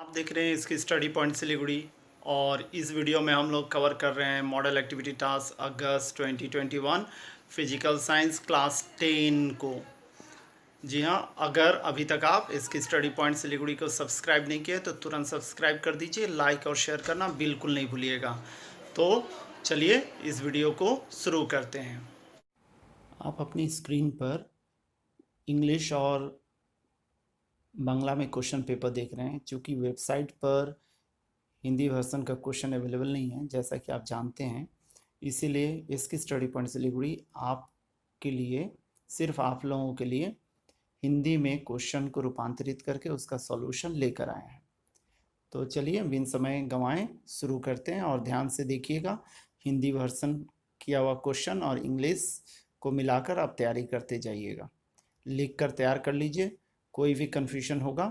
आप देख रहे हैं इसकी स्टडी पॉइंट सिलीगुड़ी। और इस वीडियो में हम लोग कवर कर रहे हैं मॉडल एक्टिविटी टास्क अगस्त 2021 फिजिकल साइंस क्लास 10 को। जी हाँ, अगर अभी तक आप इसकी स्टडी पॉइंट सिलीगुड़ी को सब्सक्राइब नहीं किए तो तुरंत सब्सक्राइब कर दीजिए, लाइक और शेयर करना बिल्कुल नहीं भूलिएगा। तो चलिए इस वीडियो को शुरू करते हैं। आप अपनी स्क्रीन पर इंग्लिश और बांग्ला में क्वेश्चन पेपर देख रहे हैं। चूँकि वेबसाइट पर हिंदी वर्जन का क्वेश्चन अवेलेबल नहीं है, जैसा कि आप जानते हैं, इसीलिए इसकी स्टडी पॉइंट सिलीगुड़ी आपके लिए, सिर्फ आप लोगों के लिए हिंदी में क्वेश्चन को रूपांतरित करके उसका सॉल्यूशन लेकर आए हैं। तो चलिए बिन समय गंवाएं शुरू करते हैं और ध्यान से देखिएगा। हिंदी वर्जन किया हुआ क्वेश्चन और इंग्लिश को मिलाकर आप तैयारी करते जाइएगा। लिख कर तैयार कर लीजिए। कोई भी कन्फ्यूजन होगा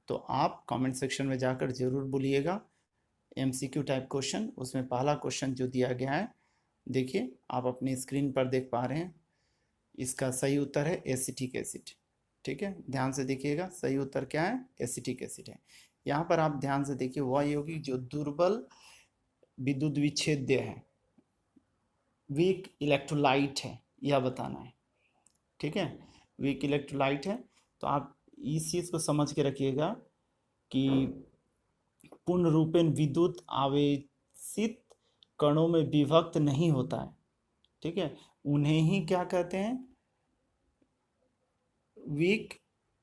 तो आप कमेंट सेक्शन में जाकर ज़रूर बोलिएगा। MCQ टाइप क्वेश्चन, उसमें पहला क्वेश्चन जो दिया गया है, देखिए आप अपनी स्क्रीन पर देख पा रहे हैं। इसका सही उत्तर है एसिटिक एसिड। ठीक है, ध्यान से देखिएगा। सही उत्तर क्या है? एसिटिक एसिड है। यहाँ पर आप ध्यान से देखिए, वह यौगिक जो दुर्बल विद्युत विच्छेद्य है, वीक इलेक्ट्रोलाइट है, यह बताना है। ठीक है, वीक इलेक्ट्रोलाइट है। तो आप इस चीज़ को समझ के रखिएगा कि पूर्ण रूपेण विद्युत आवेशित कणों में विभक्त नहीं होता है। ठीक है, उन्हें ही क्या कहते हैं? वीक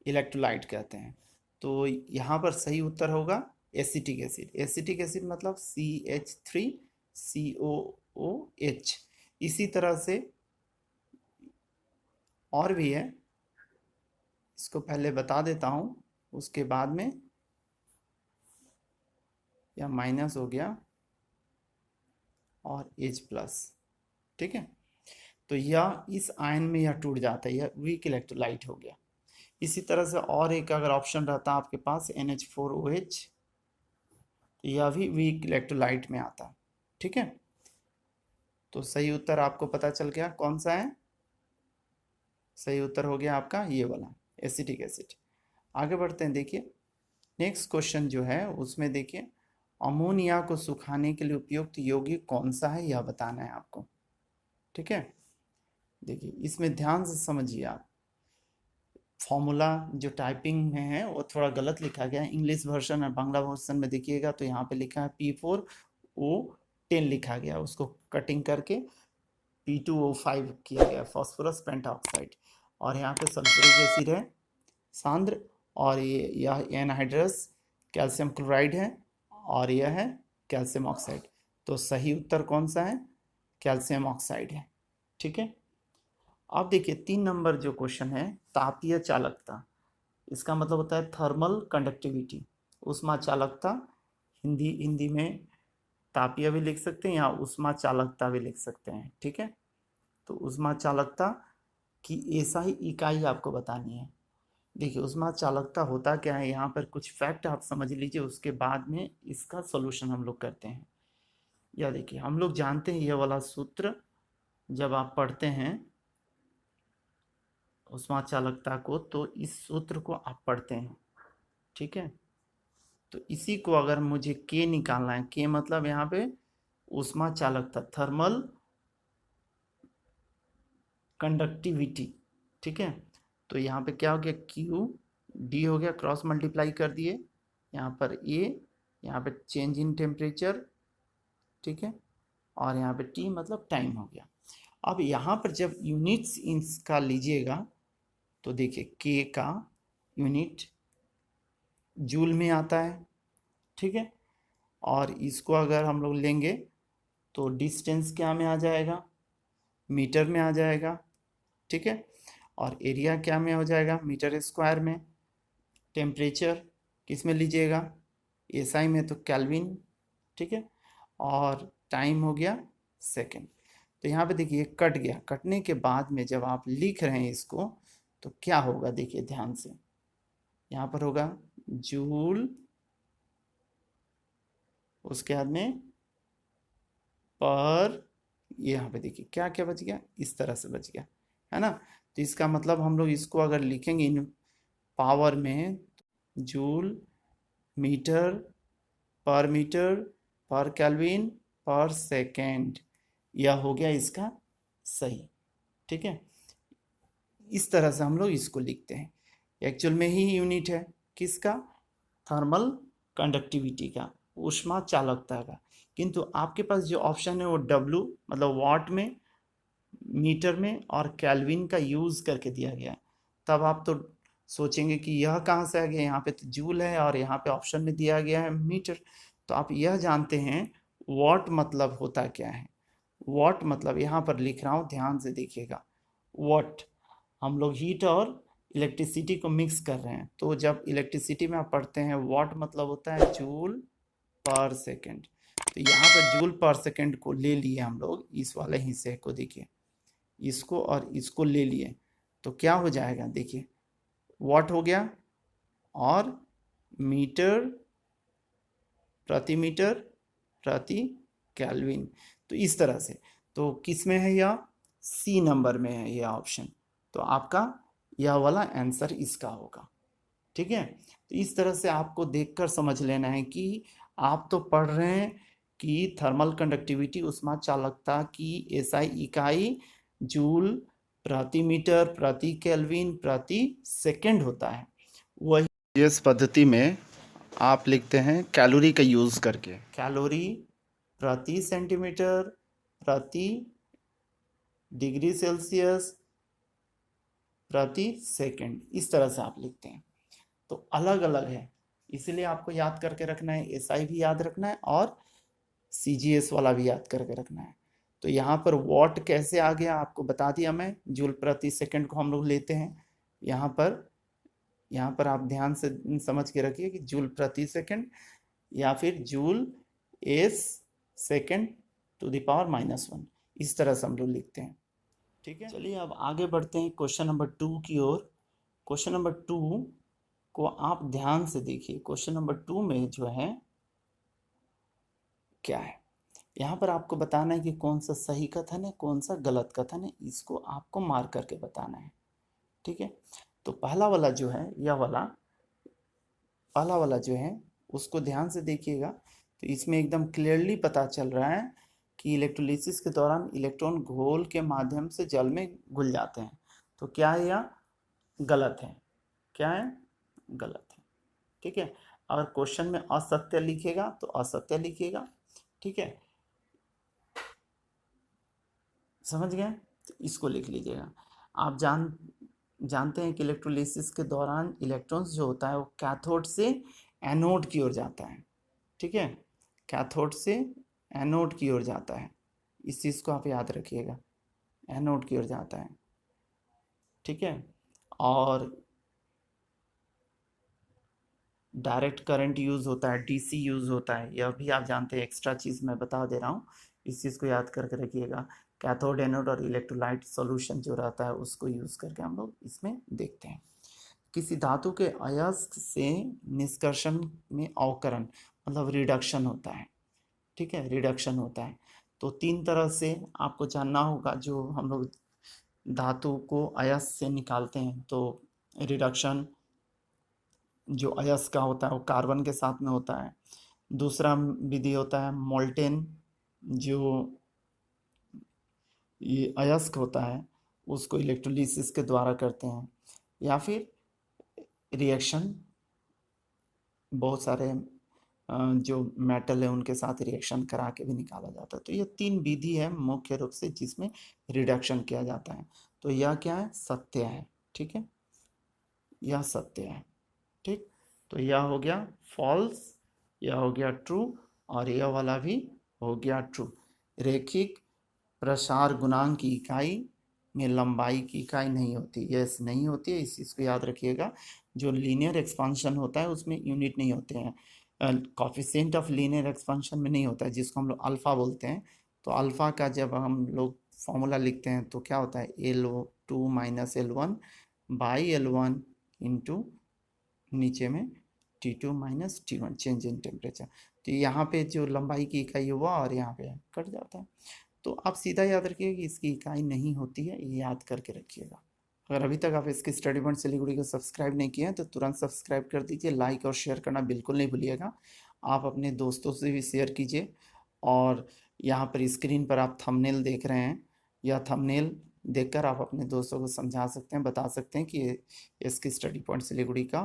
इलेक्ट्रोलाइट कहते हैं। तो यहाँ पर सही उत्तर होगा एसिटिक एसिड। एसिटिक एसिड मतलब CH3COOH। इसी तरह से और भी है, इसको पहले बता देता हूँ, उसके बाद में यह माइनस हो गया और H+। ठीक है, तो यह इस आयन में यह टूट जाता है, यह वीक इलेक्ट्रोलाइट हो गया। इसी तरह से और एक अगर ऑप्शन रहता आपके पास NH4OH, तो यह भी वीक इलेक्ट्रोलाइट में आता है। ठीक है, तो सही उत्तर आपको पता चल गया कौन सा है। सही उत्तर हो गया आपका ये वाला, एसिटिक एसिड। आगे बढ़ते हैं। देखिए नेक्स्ट क्वेश्चन जो है उसमें देखिए, अमोनिया को सुखाने के लिए उपयुक्त यौगिक कौन सा है, यह बताना है आपको। ठीक है, देखिए इसमें ध्यान से समझिए आप। फॉर्मूला जो टाइपिंग में है वो थोड़ा गलत लिखा गया है। इंग्लिश वर्जन और बांग्ला वर्जन में देखिएगा तो यहाँ पे लिखा है P4O10 लिखा गया, उसको कटिंग करके P2O5 किया गया, फॉस्फोरस पेंटाऑक्साइड। और यहाँ पे सल्फ्यूरिक एसिड है सांद्र, और यह एनहाइड्रस कैल्शियम क्लोराइड है, और यह है कैल्शियम ऑक्साइड। तो सही उत्तर कौन सा है? कैल्शियम ऑक्साइड है। ठीक है, अब देखिए 3 नंबर जो क्वेश्चन है, तापीय चालकता, इसका मतलब होता है थर्मल कंडक्टिविटी, ऊष्मा चालकता। हिंदी में तापीय भी लिख सकते हैं या ऊष्मा चालकता भी लिख सकते हैं। ठीक है, तो ऊष्मा चालकता की ऐसा ही इकाई आपको बतानी है। देखिए ऊष्मा चालकता होता क्या है, यहाँ पर कुछ फैक्ट आप समझ लीजिए, उसके बाद में इसका सॉल्यूशन हम लोग करते हैं। या देखिए हम लोग जानते हैं यह वाला सूत्र, जब आप पढ़ते हैं ऊष्मा चालकता को तो इस सूत्र को आप पढ़ते हैं। ठीक है, तो इसी को अगर मुझे K निकालना है, K मतलब यहाँ पे ऊष्मा चालकता, थर्मल कंडक्टिविटी। ठीक है, तो यहाँ पे क्या हो गया, QD हो गया, क्रॉस मल्टीप्लाई कर दिए, यहाँ पर A, यहाँ पे चेंज इन टेम्परेचर। ठीक है, और यहाँ पे T मतलब टाइम हो गया। अब यहाँ पर जब यूनिट्स इसका लीजिएगा तो देखिए K का यूनिट जूल में आता है। ठीक है, और इसको अगर हम लोग लेंगे तो डिस्टेंस क्या में आ जाएगा? मीटर में आ जाएगा। ठीक है, और एरिया क्या में हो जाएगा? मीटर स्क्वायर में। टेम्परेचर किस में लीजिएगा? SI में, तो केल्विन। ठीक है, और टाइम हो गया सेकेंड। तो यहाँ पे देखिए कट गया, कटने के बाद में जब आप लिख रहे हैं इसको तो क्या होगा, देखिए ध्यान से। यहाँ पर होगा जूल, उसके बाद में पर, यहाँ पे देखिए क्या क्या बच गया, इस तरह से बच गया, है ना। तो इसका मतलब हम लोग इसको अगर लिखेंगे इन पावर में, जूल मीटर, पर केल्विन, पर सेकेंड। यह हो गया इसका सही। ठीक है, इस तरह से हम लोग इसको लिखते हैं। एक्चुअल में ही यूनिट है किसका? थर्मल कंडक्टिविटी का, ऊष्मा चालकता का। किंतु आपके पास जो ऑप्शन है वो डब्लू मतलब वाट में, मीटर में और केल्विन का यूज करके दिया गया है। तब आप तो सोचेंगे कि यह कहाँ से आ गया, यहाँ पे तो जूल है और यहाँ पे ऑप्शन में दिया गया है मीटर। तो आप यह जानते हैं वॉट मतलब होता क्या है। वॉट मतलब यहाँ पर लिख रहा हूँ, ध्यान से देखिएगा। वॉट, हम लोग हीट और इलेक्ट्रिसिटी को मिक्स कर रहे हैं, तो जब इलेक्ट्रिसिटी में आप पढ़ते हैं वॉट मतलब होता है जूल पर सेकेंड। तो यहाँ पर जूल पर सेकेंड को ले लिए हम लोग, इस वाले हिस्से को देखिए, इसको और इसको ले लिए, तो क्या हो जाएगा देखिए, वॉट हो गया और मीटर प्रति केल्विन। तो इस तरह से, तो किस में है यह? सी नंबर में है यह ऑप्शन। तो आपका यह वाला आंसर इसका होगा। ठीक है, तो इस तरह से आपको देखकर समझ लेना है कि आप तो पढ़ रहे हैं कि थर्मल कंडक्टिविटी ऊष्मा चालकता की एसआई इकाई जूल प्रति मीटर प्रति केल्विन प्रति सेकंड होता है। वही इस पद्धति में आप लिखते हैं कैलोरी का यूज करके, कैलोरी प्रति सेंटीमीटर प्रति डिग्री सेल्सियस प्रति सेकंड, इस तरह से आप लिखते हैं। तो अलग अलग है, इसलिए आपको याद करके रखना है, एसआई भी याद रखना है और सीजीएस वाला भी याद करके रखना है। तो यहाँ पर वॉट कैसे आ गया आपको बता दिया मैं, जूल प्रति सेकंड को हम लोग लेते हैं। यहाँ पर आप ध्यान से समझ के रखिए कि जूल प्रति सेकंड या फिर joule s second to the power -1, इस तरह से हम लोग लिखते हैं। ठीक है, चलिए अब आगे बढ़ते हैं क्वेश्चन नंबर 2 की ओर। क्वेश्चन नंबर 2 को आप ध्यान से देखिए। क्वेश्चन नंबर 2 में जो है क्या है, यहाँ पर आपको बताना है कि कौन सा सही कथन है कौन सा गलत कथन है, इसको आपको मार्क करके बताना है। ठीक है, तो पहला वाला जो है, यह वाला पहला वाला जो है उसको ध्यान से देखिएगा। तो इसमें एकदम क्लियरली पता चल रहा है कि इलेक्ट्रोलिसिस के दौरान इलेक्ट्रॉन घोल के माध्यम से जल में घुल जाते हैं। तो क्या है यह? गलत है। क्या है? गलत है। ठीक है, अगर क्वेश्चन में असत्य लिखेगा तो असत्य लिखेगा। ठीक है, समझ गए? तो इसको लिख लीजिएगा। आप जानते हैं कि इलेक्ट्रोलिसिस के दौरान इलेक्ट्रॉन्स जो होता है वो कैथोड से एनोड की ओर जाता है। ठीक है, कैथोड से एनोड की ओर जाता है, इस चीज़ को आप याद रखिएगा, एनोड की ओर जाता है। ठीक है, और डायरेक्ट करंट यूज़ होता है, डीसी यूज़ होता है, यह भी आप जानते हैं। एक्स्ट्रा चीज़ मैं बता दे रहा हूँ, इस चीज़ को याद करके रखिएगा। कैथोड एनोड और इलेक्ट्रोलाइट सॉल्यूशन जो रहता है उसको यूज़ करके हम लोग इसमें देखते हैं। किसी धातु के अयस्क से निष्कर्षण में अवकरण मतलब रिडक्शन होता है। ठीक है, रिडक्शन होता है। तो 3 तरह से आपको जानना होगा, जो हम लोग धातु को अयस्क से निकालते हैं। तो रिडक्शन जो अयस्क का होता है वो कार्बन के साथ में होता है। दूसरा विधि होता है मोल्टेन, जो ये अयस्क होता है उसको इलेक्ट्रोलिसिस के द्वारा करते हैं, या फिर रिएक्शन, बहुत सारे जो मेटल है उनके साथ रिएक्शन करा के भी निकाला जाता है। तो ये 3 विधि है मुख्य रूप से जिसमें रिडक्शन किया जाता है। तो यह क्या है? सत्य है। ठीक है, यह सत्य है। ठीक, तो यह हो गया फॉल्स, यह हो गया ट्रू और यह वाला भी हो गया ट्रू। रैखिक प्रसार गुणांक की इकाई में लंबाई की इकाई नहीं होती, यस नहीं होती है, इस चीज़ को याद रखिएगा। जो लीनियर एक्सपांशन होता है उसमें यूनिट नहीं होते हैं, कॉफिशिएंट ऑफ लीनियर एक्सपांशन में नहीं होता है, जिसको हम लोग अल्फ़ा बोलते हैं। तो अल्फ़ा का जब हम लोग फॉर्मूला लिखते हैं तो क्या होता है? L2 - L1 by L1 into नीचे में T2 - T1 change in temperature. तो यहाँ पे जो लंबाई की इकाई हुआ और यहाँ पे कट जाता है। तो आप सीधा याद रखिए कि इसकी इकाई नहीं होती है, ये याद करके रखिएगा। अगर अभी तक आप इसकी स्टडी पॉइंट सिलीगुड़ी को सब्सक्राइब नहीं किए हैं तो तुरंत सब्सक्राइब कर दीजिए, लाइक और शेयर करना बिल्कुल नहीं भूलिएगा। आप अपने दोस्तों से भी शेयर कीजिए। और यहाँ पर स्क्रीन पर आप थंबनेल देख रहे हैं, यह थंबनेल देखकर आप अपने दोस्तों को समझा सकते हैं, बता सकते हैं कि इसकी स्टडी पॉइंट सिलीगुड़ी का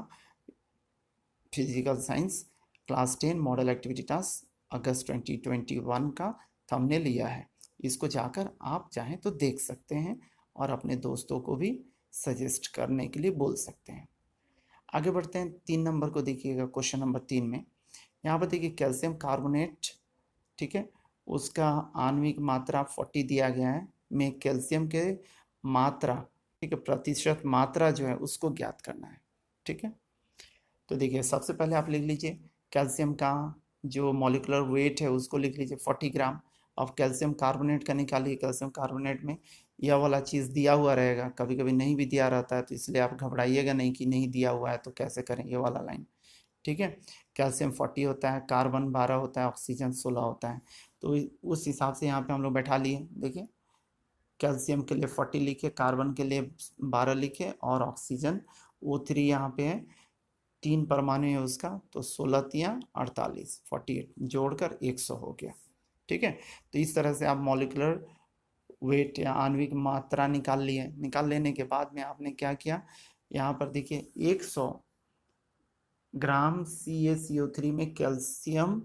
physical science class 10 model activity task अगस्त 2021 का थंबनेल यह है। इसको जाकर आप चाहें तो देख सकते हैं और अपने दोस्तों को भी सजेस्ट करने के लिए बोल सकते हैं। आगे बढ़ते हैं, 3 नंबर को देखिएगा। क्वेश्चन नंबर 3 में यहाँ पर देखिए कैल्शियम कार्बोनेट, ठीक है, उसका आणविक मात्रा 40 दिया गया है। में कैल्शियम के मात्रा, ठीक है, प्रतिशत मात्रा जो है उसको ज्ञात करना है। ठीक है, तो देखिए सबसे पहले आप लिख लीजिए कैल्शियम का जो मॉलिक्यूलर वेट है उसको लिख लीजिए 40 ग्राम। अब कैल्शियम कार्बोनेट का निकालिए। कैल्शियम कार्बोनेट में यह वाला चीज़ दिया हुआ रहेगा, कभी कभी नहीं भी दिया रहता है, तो इसलिए आप घबराइएगा नहीं कि नहीं दिया हुआ है तो कैसे करें ये वाला लाइन। ठीक है, कैल्शियम 40 होता है, कार्बन 12 होता है, ऑक्सीजन 16 होता है। तो उस हिसाब से यहाँ पे हम लोग बैठा लिए। देखिए कैल्शियम के लिए 40 लिखे, कार्बन के लिए 12 लिखे और ऑक्सीजन O3 यहाँ पे है, 3 परमाणु है उसका, तो 16 तिया 48, 48 जोड़कर 100 हो गया। ठीक है, तो इस तरह से आप मॉलिक्यूलर वेट या आणविक मात्रा निकाल लिए। निकाल लेने के बाद में आपने क्या किया, यहाँ पर देखिए 100 ग्राम CaCO3 में कैल्शियम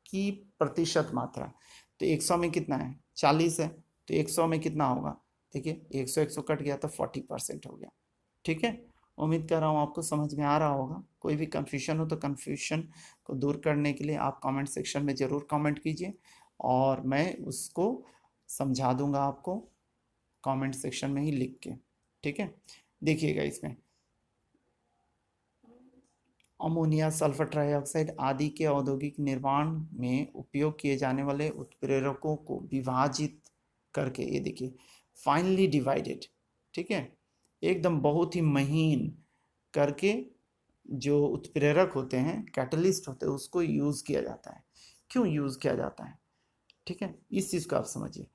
की प्रतिशत मात्रा, तो 100 में कितना है, 40 है, तो 100 में कितना होगा, देखिए 100 कट गया तो 40% हो गया। ठीक है, उम्मीद कर रहा हूँ आपको समझ में आ रहा होगा। कोई भी कंफ्यूजन हो तो कंफ्यूजन को दूर करने के लिए आप कमेंट सेक्शन में ज़रूर कमेंट कीजिए और मैं उसको समझा दूंगा आपको कमेंट सेक्शन में ही लिख के। ठीक है, देखिएगा इसमें अमोनिया, सल्फर ट्राइऑक्साइड आदि के औद्योगिक निर्माण में उपयोग किए जाने वाले उत्प्रेरकों को विभाजित करके, ये देखिए फाइनली डिवाइडेड, ठीक है, एकदम बहुत ही महीन करके जो उत्प्रेरक होते हैं, कैटलिस्ट होते हैं, उसको यूज़ किया जाता है। क्यों यूज़ किया जाता है, ठीक है, इस चीज़ को आप समझिए।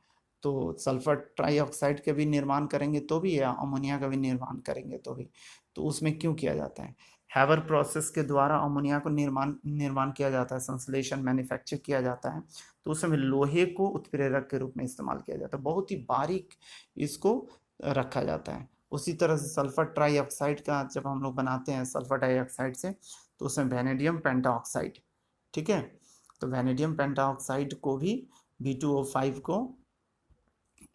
तो सल्फर ट्राइऑक्साइड का भी निर्माण करेंगे तो भी, या अमोनिया का भी निर्माण करेंगे तो भी, तो उसमें क्यों किया जाता है, हैवर प्रोसेस के द्वारा अमोनिया को निर्माण किया जाता है, संश्लेषण मैन्युफैक्चर किया जाता है, तो उस समय लोहे को उत्प्रेरक के रूप में इस्तेमाल किया जाता है, बहुत ही बारीक इसको रखा जाता है। उसी तरह से सल्फर ट्राइऑक्साइड का जब हम लोग बनाते हैं सल्फर डाइऑक्साइड से, तो उसमें वैनेडियम पेंटाऑक्साइड, ठीक है, तो वैनेडियम पेंटाऑक्साइड को भी V2O5 को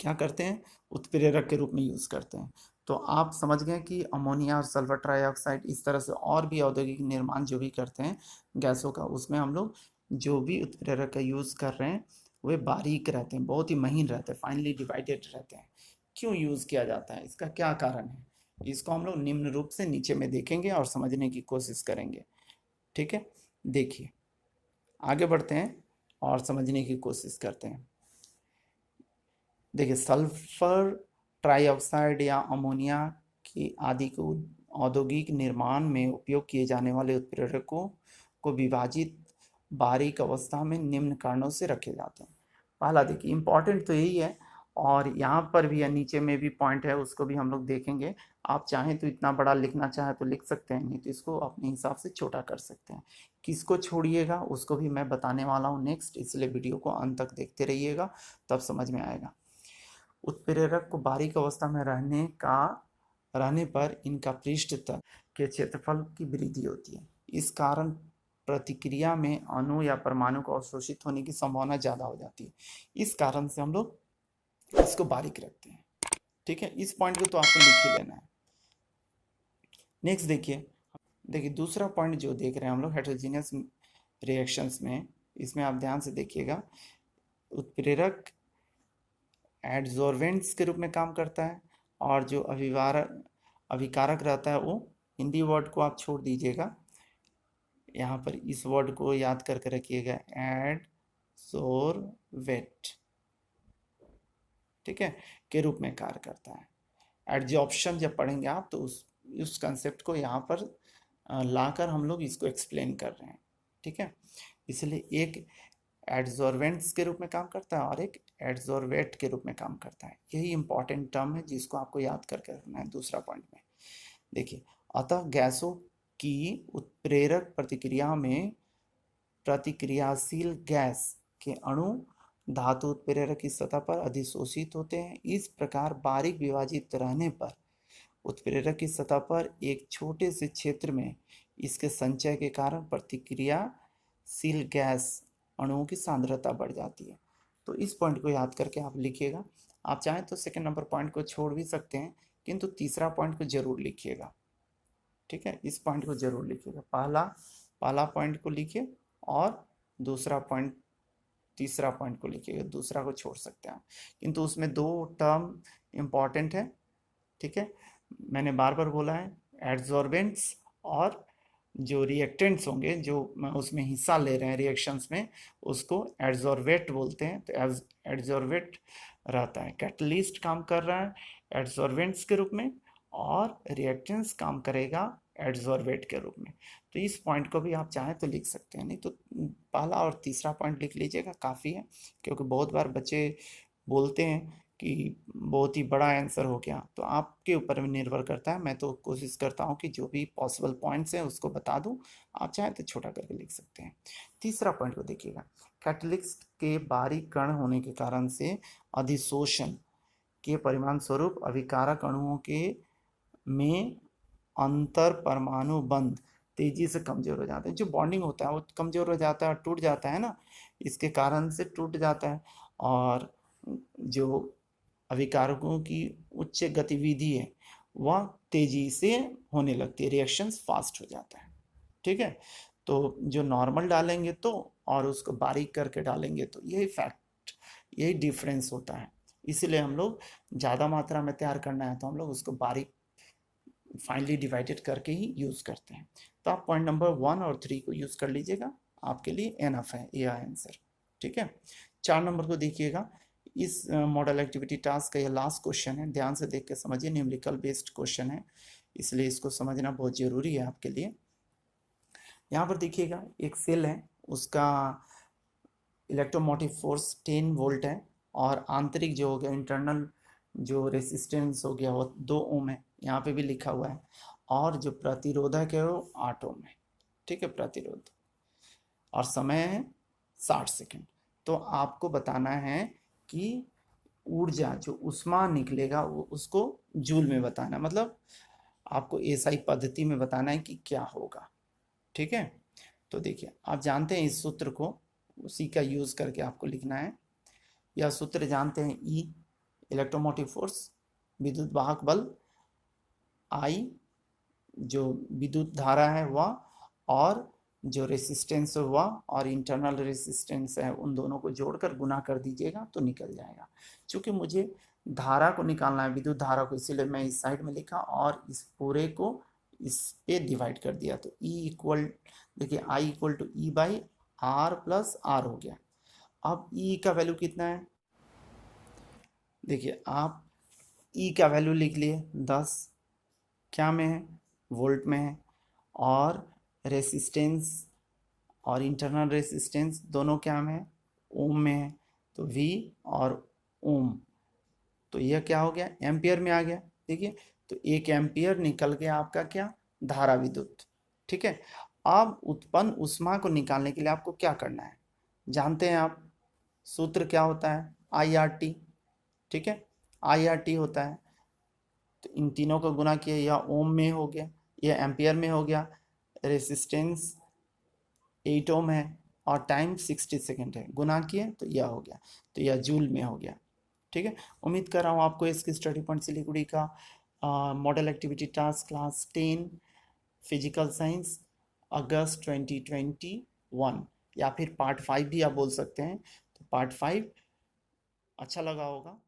क्या करते हैं, उत्प्रेरक के रूप में यूज़ करते हैं। तो आप समझ गए कि अमोनिया और सल्फर ट्राइऑक्साइड, इस तरह से और भी औद्योगिक निर्माण जो भी करते हैं गैसों का, उसमें हम लोग जो भी उत्प्रेरक का यूज़ कर रहे हैं वे बारीक रहते हैं, बहुत ही महीन रहते हैं, फाइनली डिवाइडेड रहते हैं। क्यों यूज़ किया जाता है, इसका क्या कारण है, इसको हम लोग निम्न रूप से नीचे में देखेंगे और समझने की कोशिश करेंगे। ठीक है, देखिए आगे बढ़ते हैं और समझने की कोशिश करते हैं। देखिए सल्फर ट्राइऑक्साइड या अमोनिया की आदि को औद्योगिक निर्माण में उपयोग किए जाने वाले उत्प्रेरकों को विभाजित बारीक अवस्था में निम्न कारणों से रखे जाते हैं। पहला देखिए इंपॉर्टेंट तो यही है, और यहाँ पर भी या नीचे में भी पॉइंट है, उसको भी हम लोग देखेंगे। आप चाहें तो इतना बड़ा लिखना चाहे तो लिख सकते हैं, नहीं तो इसको अपने हिसाब से छोटा कर सकते हैं। किसको छोड़िएगा उसको भी मैं बताने वाला हूँ नेक्स्ट, इसलिए वीडियो को अंत तक देखते रहिएगा, तब समझ में आएगा। उत्प्रेरक को बारीक अवस्था में रहने पर इनका पृष्ठ तल के क्षेत्रफल की वृद्धि होती है। इस कारण प्रतिक्रिया में अणु या परमाणु को अवशोषित होने की संभावना ज़्यादा हो जाती है। इस कारण से हम लोग इसको बारीक रखते हैं। ठीक है, इस पॉइंट को तो आपको लिख ही लेना है। नेक्स्ट देखिए दूसरा पॉइंट जो देख रहे हैं हम लोग हेटेरोजेनियस रिएक्शंस में, इसमें आप ध्यान से देखिएगा, उत्प्रेरक एडजॉर्वेंट्स के रूप में काम करता है, और जो अभिकारक रहता है वो, हिंदी वर्ड को आप छोड़ दीजिएगा, यहाँ पर इस वर्ड को याद करके रखिएगा, एडजॉर्वेंट, ठीक है, के रूप में कार्य करता है। एडजॉर्प्शन जब पढ़ेंगे आप तो उस कंसेप्ट को यहाँ पर लाकर हम लोग इसको एक्सप्लेन कर रहे हैं। ठीक है, इसलिए एक एडजॉर्वेंट्स के रूप में काम करता है और एक एड्सॉर्बेट के रूप में काम करता है। यही इंपॉर्टेंट टर्म है जिसको आपको याद करके रखना है दूसरा पॉइंट में। देखिए, अतः गैसों की उत्प्रेरक प्रतिक्रिया में प्रतिक्रियाशील गैस के अणु धातु उत्प्रेरक की सतह पर अधिशोषित होते हैं। इस प्रकार बारीक विभाजित रहने पर उत्प्रेरक की सतह पर एक छोटे से क्षेत्र में इसके संचय के कारण प्रतिक्रियाशील गैस अणुओं की सांद्रता बढ़ जाती है। तो इस पॉइंट को याद करके आप लिखिएगा। आप चाहें तो सेकंड नंबर पॉइंट को छोड़ भी सकते हैं, किंतु तीसरा पॉइंट को जरूर लिखिएगा। ठीक है, इस पॉइंट को जरूर लिखिएगा। पहला पॉइंट को लिखिए और दूसरा पॉइंट, तीसरा पॉइंट को लिखिएगा। दूसरा को छोड़ सकते हैं आप, किंतु उसमें दो टर्म इंपॉर्टेंट है। ठीक है, मैंने बार बार बोला है, एड्सॉर्बेंट्स और जो रिएक्टेंट्स होंगे जो उसमें हिस्सा ले रहे हैं रिएक्शंस में, उसको एड्सॉर्बेट बोलते हैं। तो एड्सॉर्बेट रहता है, कैटलिस्ट काम कर रहा है एड्सॉर्बेंट्स के रूप में और रिएक्टेंट्स काम करेगा एड्सॉर्बेट के रूप में। तो इस पॉइंट को भी आप चाहें तो लिख सकते हैं, नहीं तो पहला और तीसरा पॉइंट लिख लीजिएगा, काफ़ी है। क्योंकि बहुत बार बच्चे बोलते हैं कि बहुत ही बड़ा आंसर हो गया, तो आपके ऊपर भी निर्भर करता है। मैं तो कोशिश करता हूँ कि जो भी पॉसिबल पॉइंट्स हैं उसको बता दूँ, आप चाहें तो छोटा करके लिख सकते हैं। तीसरा पॉइंट को देखिएगा, कैटलिस्ट के बारीक कण होने के कारण से अधिशोषण के परिणाम स्वरूप अभिकारक अणुओं के में अंतर परमाणु बंध तेजी से कमजोर हो जाते हैं। जो बॉन्डिंग होता है वो कमजोर हो जाता है, टूट जाता है ना, इसके कारण से टूट जाता है। और जो अभिकारकों की उच्च गतिविधि है वह तेजी से होने लगती है, रिएक्शंस फास्ट हो जाता है। ठीक है, तो जो नॉर्मल डालेंगे तो और उसको बारीक करके डालेंगे तो यही डिफरेंस होता है। इसीलिए हम लोग ज़्यादा मात्रा में तैयार करना है तो हम लोग उसको बारीक फाइनली डिवाइडेड करके ही यूज़ करते हैं। तो आप पॉइंट नंबर 1 और 3 को यूज़ कर लीजिएगा, आपके लिए एनफ है ये आंसर। ठीक है, 4 नंबर को देखिएगा। इस मॉडल एक्टिविटी टास्क का ये लास्ट क्वेश्चन है, ध्यान से देख के समझिए, न्यूमेरिकल बेस्ड क्वेश्चन है, इसलिए इसको समझना बहुत ज़रूरी है आपके लिए। यहाँ पर देखिएगा, एक सेल है, उसका इलेक्ट्रोमोटिव फोर्स 10 वोल्ट है और आंतरिक जो हो गया इंटरनल जो रेसिस्टेंस हो गया वो 2 ओम है, यहाँ पे भी लिखा हुआ है। और जो प्रतिरोधक है वो 8 ओम है। ठीक है, प्रतिरोध, और समय है 60 सेकंड। तो आपको बताना है कि ऊर्जा जो उष्मा निकलेगा वो उसको जूल में बताना है, मतलब आपको एसआई पद्धति में बताना है कि क्या होगा। ठीक है, तो देखिए, आप जानते हैं इस सूत्र को, उसी का यूज़ करके आपको लिखना है। यह सूत्र जानते हैं, ई इलेक्ट्रोमोटिव फोर्स विद्युत वाहक बल, आई जो विद्युत धारा है वह, और जो रेसिस्टेंस है वह, और इंटरनल रेसिस्टेंस है, उन दोनों को जोड़कर गुना कर दीजिएगा तो निकल जाएगा। क्योंकि मुझे धारा को निकालना है, विद्युत धारा को, इसीलिए मैं इस साइड में लिखा और इस पूरे को इस पे डिवाइड कर दिया। तो E इक्वल, देखिए I equal to E by R plus R हो गया। अब E का वैल्यू कितना है, देखिए आप E का वैल्यू लिख लिए 10, क्या में है, वोल्ट में है, और रेसिस्टेंस और इंटरनल रेसिस्टेंस दोनों क्या में है, ओम में है। तो V और ओम, तो यह क्या हो गया, एम्पियर में आ गया। देखिए, तो 1 एम्पियर निकल गया आपका क्या, धारा विद्युत। ठीक है, अब उत्पन्न ऊष्मा को निकालने के लिए आपको क्या करना है, जानते हैं आप, सूत्र क्या होता है, IRT। ठीक है, IRT होता है, तो इन तीनों को गुना किया, यह ओम में हो गया, यह एम्पियर में हो गया, रेसिस्टेंस 8 ओम है और टाइम 60 सेकेंड है, गुना किए तो यह हो गया, तो यह जूल में हो गया। ठीक है, उम्मीद कर रहा हूँ आपको इसकी स्टडी पॉइंट सिलीगुड़ी का model activity task class 10 physical science अगस्त 2021 या फिर पार्ट 5 भी आप बोल सकते हैं, तो पार्ट 5 अच्छा लगा होगा।